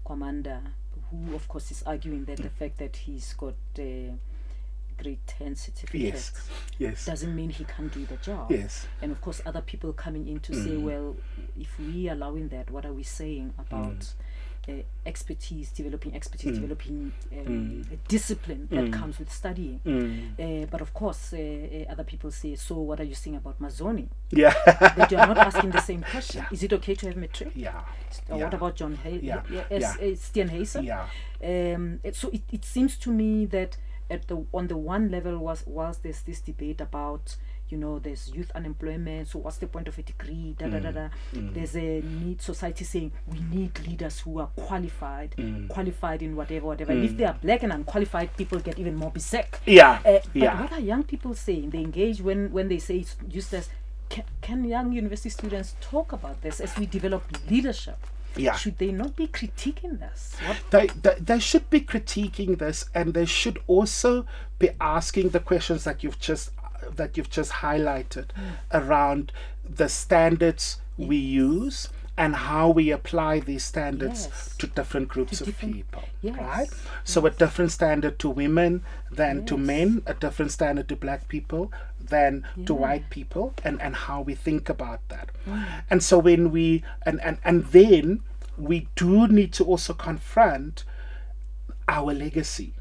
Kwamanda, who of course is arguing that the fact that he's got grade 10 certificate Yes. doesn't mean he can't do the job. Yes. And of course other people coming in to say, well, if we allowing that, what are we saying about expertise, developing discipline that comes with studying? But of course other people say, so what are you saying about Mazoni? Yeah. That you are not asking the same question. Is it okay to have matric? Yeah. Or Yeah. what about John Yeah. Steenhuisen? Yeah. So it seems to me that on the one level whilst there's this debate about, you know, there's youth unemployment, so what's the point of a degree, there's a need, society saying we need leaders who are qualified in whatever, and if they are black and unqualified, people get even more bizarre. But what are young people saying? They engage when they say it's useless. Can young university students talk about this as we develop leadership? Yeah. Should they not be critiquing this? They should be critiquing this, and they should also be asking the questions that you've just highlighted around the standards we use and how we apply these standards to different groups of people, right? So a different standard to women than to men, a different standard to black people than to white people, and how we think about that. And so when we and then we do need to also confront our legacy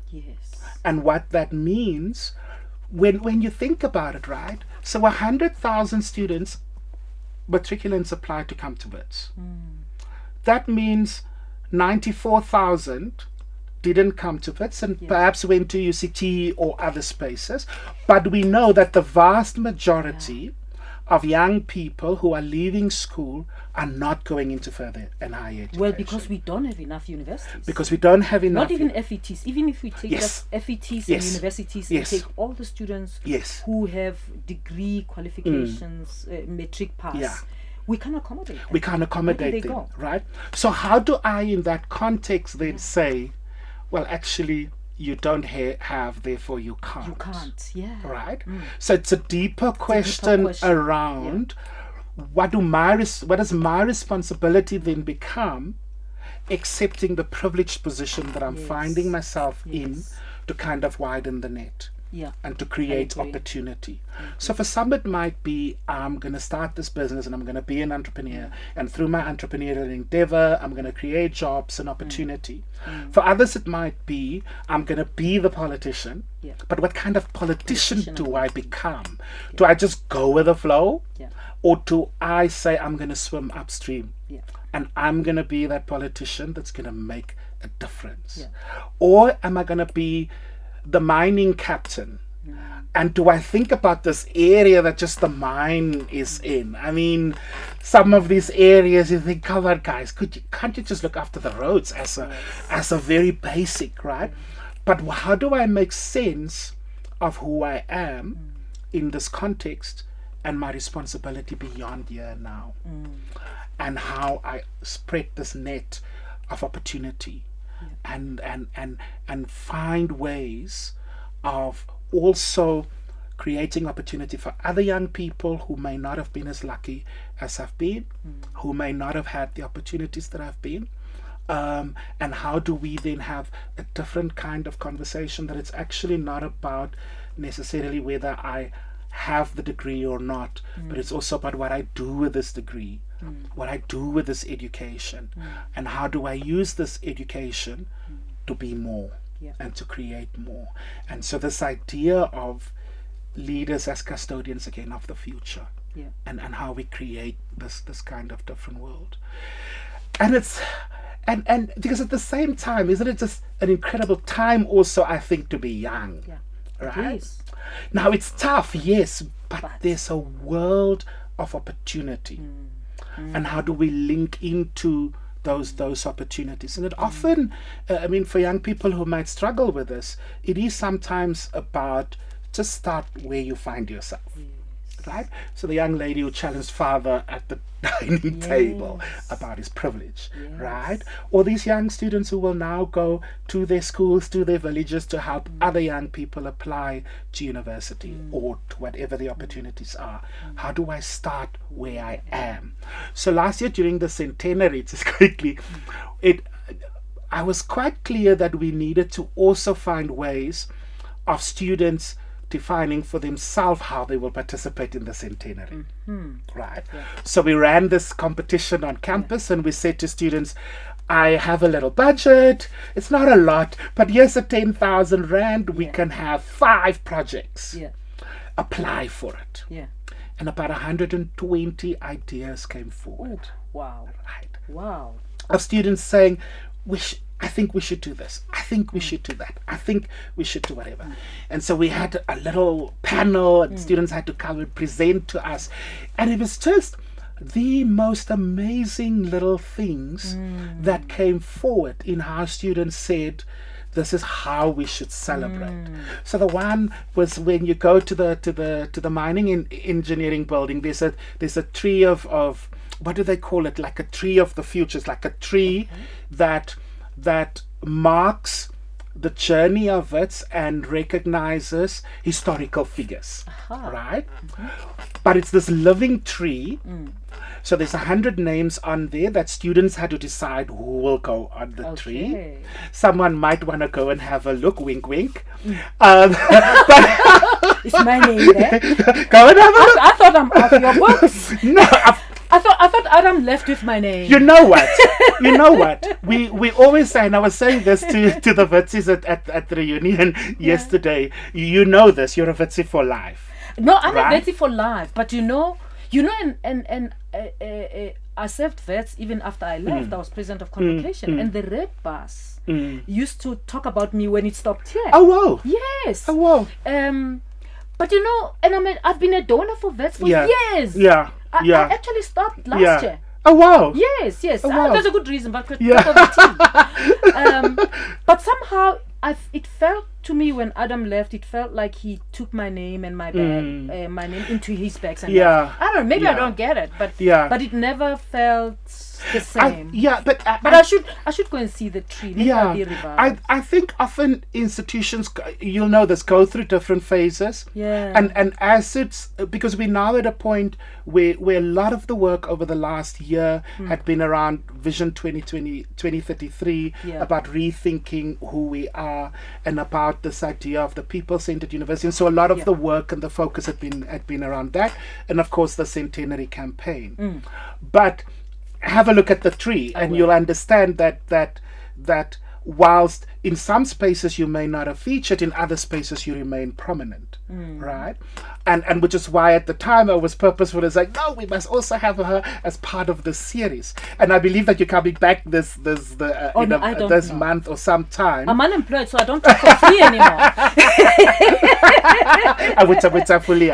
and what that means when you think about it, right? So 100,000 students, matriculants, apply to come to Wits. That means 94,000 didn't come to Wits and perhaps went to UCT or other spaces. But we know that the vast majority of young people who are leaving school are not going into further and higher education. Well, because we don't have enough universities. Because we don't have enough. Not even FETs. Even if we take just FETs and universities and take all the students who have degree qualifications, matric pass, we can't accommodate them. We can't accommodate them, right? So how do I, in that context, then say, well, actually, you don't have, therefore you can't. You can't, right? So it's a deeper question around what does my responsibility then become, accepting the privileged position that I'm finding myself in, to kind of widen the net. And to create opportunity. So for some it might be, I'm going to start this business and I'm going to be an entrepreneur, and through my entrepreneurial endeavor I'm going to create jobs and opportunity. For others it might be, I'm going to be the politician, but what kind of politician do I become? Do I just go with the flow, or do I say I'm going to swim upstream and I'm going to be that politician that's going to make a difference? Or am I going to be the mining captain? And do I think about this area that just the mine is in? I mean, some of these areas you think, come on guys, can't you just look after the roads as a very basic, right? But how do I make sense of who I am in this context and my responsibility beyond here now? And how I spread this net of opportunity and find ways of also creating opportunity for other young people who may not have been as lucky as I've been, who may not have had the opportunities that I've been. And how do we then have a different kind of conversation, that it's actually not about necessarily whether I have the degree or not, but it's also about what I do with this degree, what I do with this education, and how do I use this education to be more and to create more. And so this idea of leaders as custodians again of the future, and how we create this kind of different world. And it's and because at the same time, isn't it just an incredible time also, I think, to be young? Right? Now it's tough, yes, but there's a world of opportunity. And how do we link into those opportunities? And it often, for young people who might struggle with this, it is sometimes about just start where you find yourself. Right? So the young lady who challenged father at the dining table about his privilege, right? Or these young students who will now go to their schools, to their villages to help other young people apply to university or to whatever the opportunities are. How do I start where I am? So last year during the centenary, just quickly, I was quite clear that we needed to also find ways of students defining for themselves how they will participate in the centenary. Right? So we ran this competition on campus and we said to students, I have a little budget, it's not a lot, but here's a 10,000 rand, we can have 5 projects. Apply for it. And about 120 ideas came forward. Wow. Right? Wow. Of students saying, I think we should do this. I think we should do that. I think we should do whatever. And so we had a little panel and students had to come and present to us. And it was just the most amazing little things that came forward in how students said, this is how we should celebrate. So the one was when you go to the mining and engineering building, there's a tree of what do they call it? Like a tree of the future. It's like a tree that marks the journey of Wits and recognizes historical figures, right? But it's this living tree. So there's 100 names on there that students had to decide who will go on the tree. Someone might want to go and have a look, wink, wink. But is my name there? Go and have a look. I thought I'm off your books. No, I thought Adam left with my name. You know what? We always say, and I was saying this to the Witsies at the reunion yesterday. You know this. You're a Witsie for life. No, I'm right? a Witsie for life. But I served Wits even after I left. I was president of convocation, and the red bus used to talk about me when it stopped here. Oh wow! Yes. Oh wow! But I've been a donor for Wits for years. I actually stopped last year. Oh wow! Yes. Oh, wow. There's a good reason, but because of the team. But somehow it felt to me when Adam left, it felt like he took my name and my bag, my name into his bags. And I don't know. Maybe I don't get it, but it never felt the same. But I should go and see the tree. Maybe I'll be revived. I think often institutions, you'll know this, go through different phases. And as it's because we're now at a point where a lot of the work over the last year had been around Vision 2033, about rethinking who we are and about this idea of the people-centered university. And so a lot of the work and the focus had been around that, and of course the centenary campaign. But have a look at the tree, and you'll understand that whilst in some spaces you may not have featured, in other spaces you remain prominent, right? And which is why at the time I was purposeful. It's like, no, we must also have her as part of the series. And I believe that you're coming back this month or sometime. I'm unemployed, so I don't talk for free anymore. Which I fully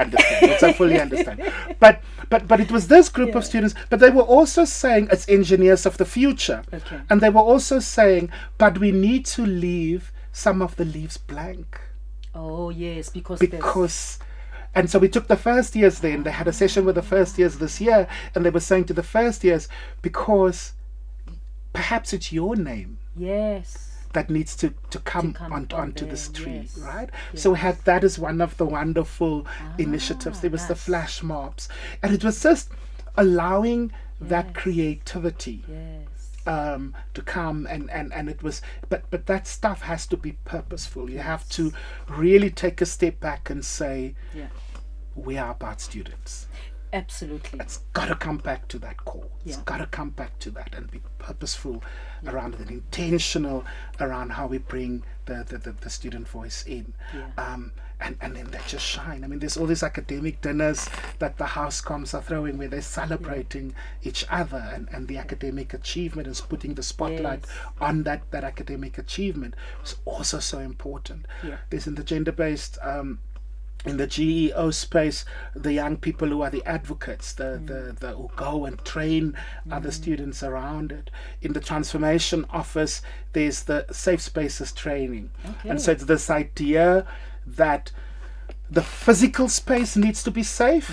understand. But it was this group of students, but they were also saying it's engineers of the future. And they were also saying, but we need to leave some of the leaves blank. Oh yes, because and so we took the first years then. They had a session with the first years this year, and they were saying to the first years, because perhaps it's your name. That needs to come onto this tree, right? So we had that as one of the wonderful initiatives. There was the flash mobs, and it was just allowing that creativity to come, and it was, but that stuff has to be purposeful. You have to really take a step back and say, we are about students. Absolutely. It's got to come back to that core. It's Yeah. got to come back to that and be purposeful around it and intentional around how we bring the student voice in. Yeah. And then they just shine. I mean, there's all these academic dinners that the house comms are throwing where they're celebrating each other and the academic achievement is putting the spotlight Yes. on that academic achievement. It's also so important. Yeah. There's in the gender-based in the GEO space, the young people who are the advocates, the who go and train other students around it. In the transformation office, there's the safe spaces training. Okay. And so it's this idea that the physical space needs to be safe,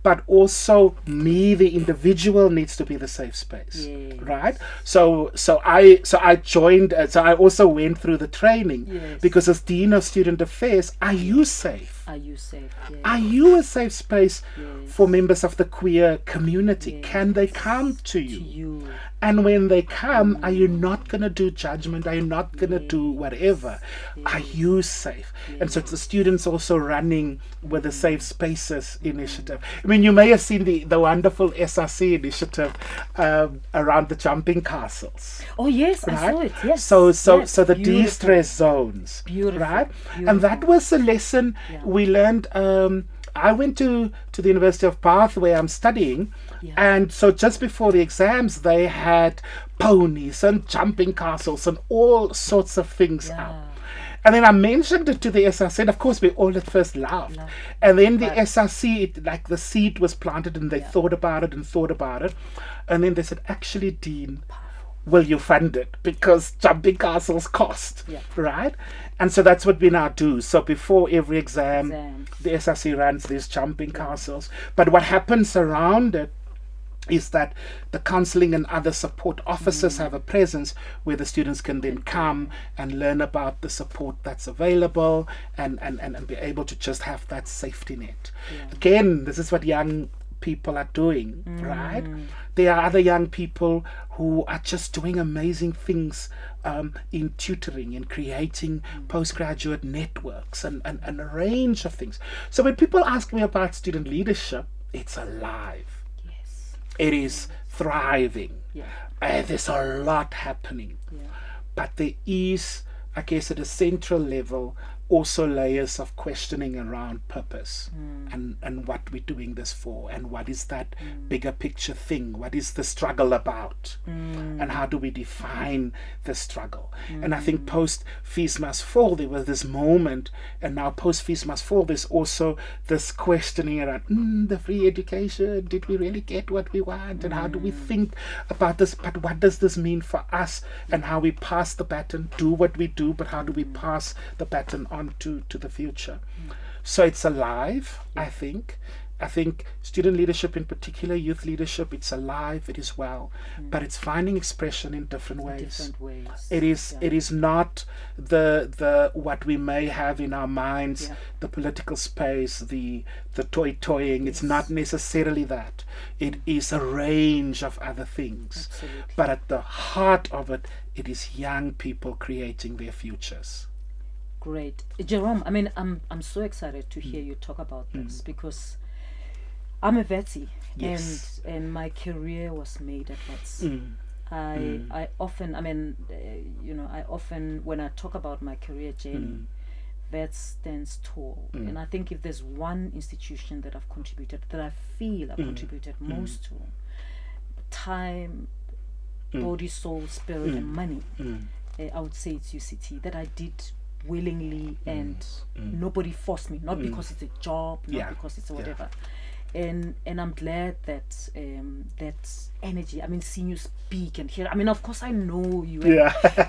but also the individual needs to be the safe space. Yes. Right? So I joined, so I also went through the training. Yes. Because as Dean of Student Affairs, are you safe? Are you safe? Yes. Are you a safe space Yes. for members of the queer community? Yes. Can they come to To you? you. And when they come, are you not going to do judgment? Are you not going to do whatever? Are you safe? And so it's the students also running with the Safe Spaces initiative. I mean, you may have seen the wonderful SRC initiative around the jumping castles. Oh yes, I Right? saw it. Yes. So Yes, the beautiful. de-stress zones. Beautiful, Right? And that beautiful. was a lesson Yeah. we learned. I went to the University of Bath where I'm studying, Yeah. and so just before the exams they had ponies and jumping castles and all sorts of things Yeah. up. And then I mentioned it to the SRC, and of course we all at first laughed. Laughed. And then the But- SRC, like the seed was planted, and they thought about it and thought about it. And then they said, actually, Dean, will you fund it? Because jumping castles cost, Yeah. right? And so that's what we now do. So before every exam, Exams. the SRC runs these jumping castles. But what happens around it is that the counseling and other support officers have a presence where the students can then come and learn about the support that's available and be able to just have that safety net. Again, this is what young people are doing, right? There are other young people who are just doing amazing things in tutoring and creating postgraduate networks and a range of things. So when people ask me about student leadership, it's alive. Yes. It is thriving. Yeah. There's a lot happening. Yeah. But there is, I guess, at a central level, also layers of questioning around purpose and what we're doing this for, and what is that bigger picture thing, what is the struggle about, and how do we define the struggle. And I think post Fees Must Fall there was this moment, and now post Fees Must Fall there's also this questioning around the free education, did we really get what we want, and how do we think about this, but what does this mean for us, and how we pass the baton, do what we do, but how do we pass the baton on to the future. So it's alive. I think student leadership in particular, youth leadership, it's alive, it is well, but it's finding expression in different ways. Different ways. It is not the what we may have in our minds, the political space, the toying. It's not necessarily that. It is a range of other things. Absolutely. But at the heart of it, it is young people creating their futures. Great, Jerome. I mean, I'm so excited to hear you talk about this because I'm a Wetsy, Yes. and my career was made at Wits. I often, I mean, I often, when I talk about my career journey, Wits stands tall. And I think if there's one institution that I've contributed, that I feel I've contributed most to, time, body, soul, spirit, and money, I would say it's UCT, that I did willingly and nobody forced me, not because it's a job, not because it's whatever. And I'm glad that that energy, I mean, seeing you speak and hear, I mean, of course I know you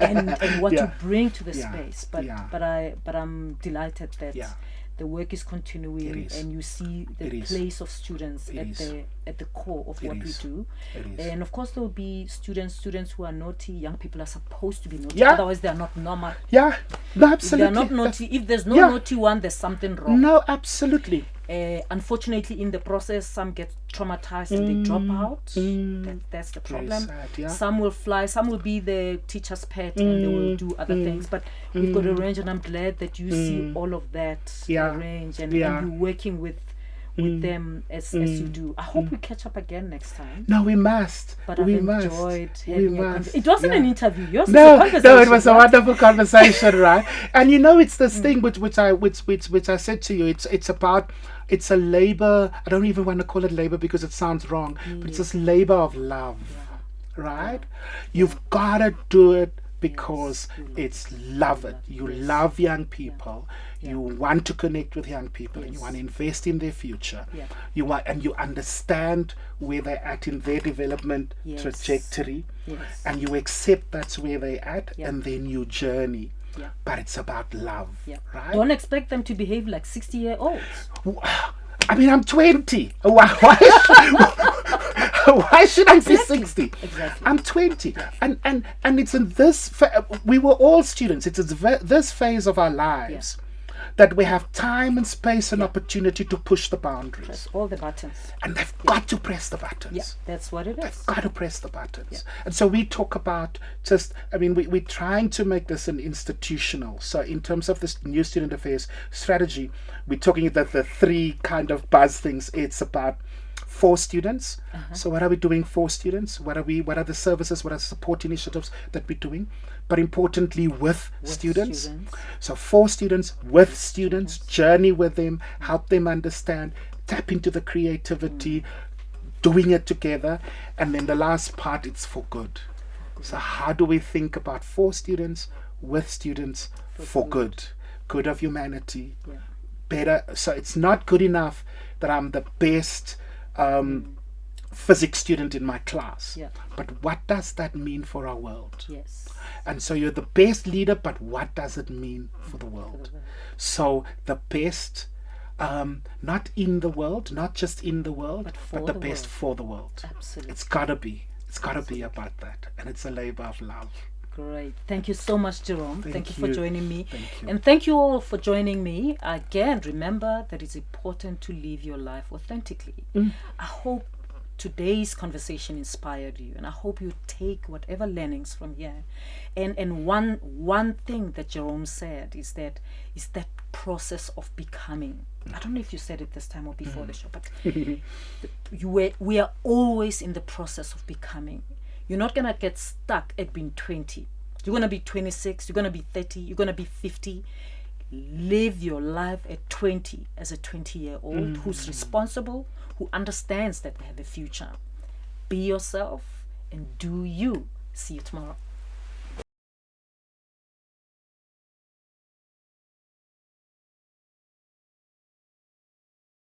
and what you bring to the space, but I'm delighted that the work is continuing and you see the place of students at the core of what we do. And of course there will be students who are naughty. Young people are supposed to be naughty, otherwise they are not normal. No, absolutely. If they are not naughty, if there's no naughty one, there's something wrong. No, absolutely. Unfortunately, in the process, some get traumatized and they drop out. That's the problem. Sad, Some will fly, some will be the teacher's pet and they will do other things. But we've got a range, and I'm glad that you see all of that range and you're working with with them as you do. I hope we catch up again next time. No, we must. But I've we enjoyed must. having We a must. It wasn't Yeah. an interview. Yours was No, a conversation. no, it was a right? wonderful conversation, right? And you know, it's this thing which I said to you. It's a labor. I don't even want to call it labor because it sounds wrong. But it's this labor of love, right? You've got to do it because it's love it. You love young people. You want to connect with young people, and you want to invest in their future. You want, and you understand where they're at in their development trajectory, and you accept that's where they're at, and then you journey. But it's about love, right? Don't expect them to behave like 60-year-olds. I mean, I'm 20. Why should I be 60? Exactly. I'm 20. And it's in this, we were all students. It's this phase of our lives that we have time and space and opportunity to push the boundaries. Press all the buttons. And they've got to press the buttons. Yeah, that's what it is. They've got to press the buttons. And so we talk about we're trying to make this an institutional. So in terms of this new student affairs strategy, we're talking about the three kind of buzz things. It's about for students. So what are we doing for students? What are the services? What are the support initiatives that we're doing? But importantly, with students. So for students, with students, journey with them, help them understand, tap into the creativity, doing it together. And then the last part, it's for good. So how do we think about for students, with students, for good? Good of humanity. Better. So it's not good enough that I'm the best physics student in my class. But what does that mean for our world? And so you're the best leader, but what does it mean for the world? So the best, not in the world, not just in the world, but the best for the world. Absolutely. It's gotta be about that. And it's a labor of love. Great. Thank you so much, Jerome. Thank you for joining me. Thank you. And thank you all for joining me. Again, remember that it's important to live your life authentically. I hope today's conversation inspired you, and I hope you take whatever learnings from here. And one thing that Jerome said is that process of becoming. I don't know if you said it this time or before the show, but we are always in the process of becoming. You're not gonna get stuck at being 20. You're gonna be 26. You're gonna be 30. You're gonna be 50. Live your life at 20 as a 20-year-old who's responsible, who understands that we have a future. Be yourself and do you. See you tomorrow.